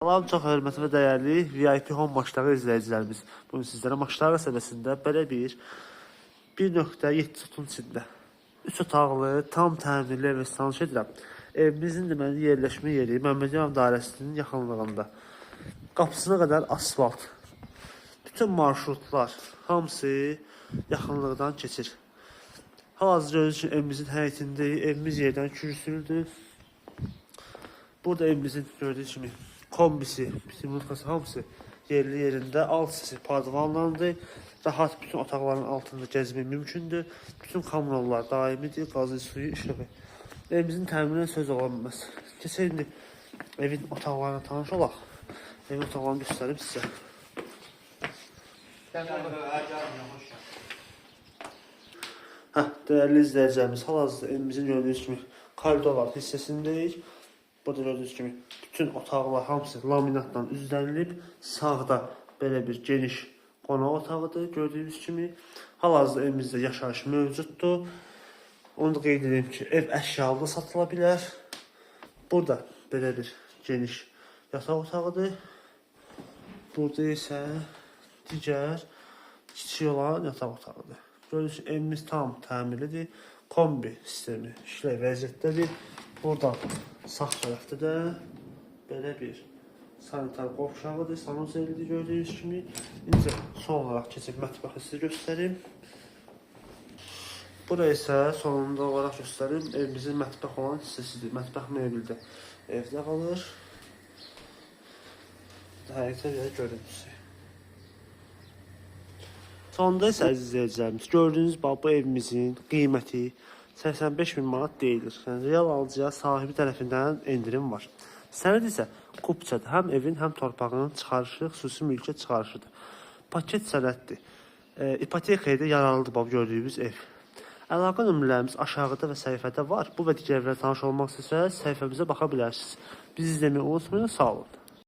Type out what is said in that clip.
Salam, çox hörmətli və dəyərli VIP Home maçları izləyicilərimiz. Bugün sizlərə maçlar səbəbəsində belə bir 1.7 sütun içində 3 otaqlı, tam təmirli ev tanış edirəm. Evimizin deməli yerləşmə yeri Məmmədyanov dairəsinin yaxınlığında. Qapısına qədər asfalt. Bütün marşrutlar hamısı yaxınlıqdan keçir. Hal-hazırda gördüyünüz kimi evimizin həyətindəyik. Evimiz yerdən kürsülüdür. Burada evimizin gördüyünüz kimi kombisi, yumurtası hamısı yerli yerində. Alt sesi padvanlandı. Rahat bütün otaqların altında gəzmək mümkündür. Bütün kameralar daimidir. Qazı, suyu, işığı. Evimizin təmirinə söz ola bilməz. Keçək indi evin otaqlarına tanış olaq. Evin otaqlarını göstərim sizə. Dəyərli izləyicilərimiz, hal-hazırda evimizin gördüyünüz kimi koridorlar hissəsindəyik. Burada gördüyünüz kimi bütün otaqlar hamısı laminatdan üzlənilib. Sağda belə bir geniş qonaq otağıdır. Gördüyünüz kimi hal-hazırda evimizdə yaşayış mövcuddur. Onu da qeyd edeyim ki, ev əşyalı satıla bilər. Burada belə bir geniş yataq otağıdır. Burada isə digər kiçik olan yataq otağıdır. Gördüyünüz kimi evimiz tam təmirlidir. Kombi sistemi işləy vəziyyətdədir. Burada sağ tərəfdə də belə bir sanitar qovşağıdır, sanuzelidir gördüyünüz kimi. İndi son olaraq keçib mətbəxi sizə göstərim. Bura isə sonunda olaraq göstərim evimizin mətbəx olan hissəsidir. Mətbəx mebeldə evdə qalır. Həyətə görə görüntüsü. Sonunda isə əziz izləyicilərimiz, gördüyünüz bu evimizin qiyməti 85.000 manat deyilir. Yəni, real alıcıya sahibi tərəfindən endirim var. Sənəd isə kupçadır. Həm evin, həm torpağının çıxarışı, xüsusi mülkiyyət çıxarışıdır. Paket sənəddir. İpotekaya da yararlıdır bu gördüyümüz ev. Əlaqə nömrələrimiz aşağıda və səhifədə var. Bu və digərlərlə tanış olmaq istəsəniz səhifəmizə baxa bilərsiniz. Bizi izləməyi unutmayın. Sağ olun.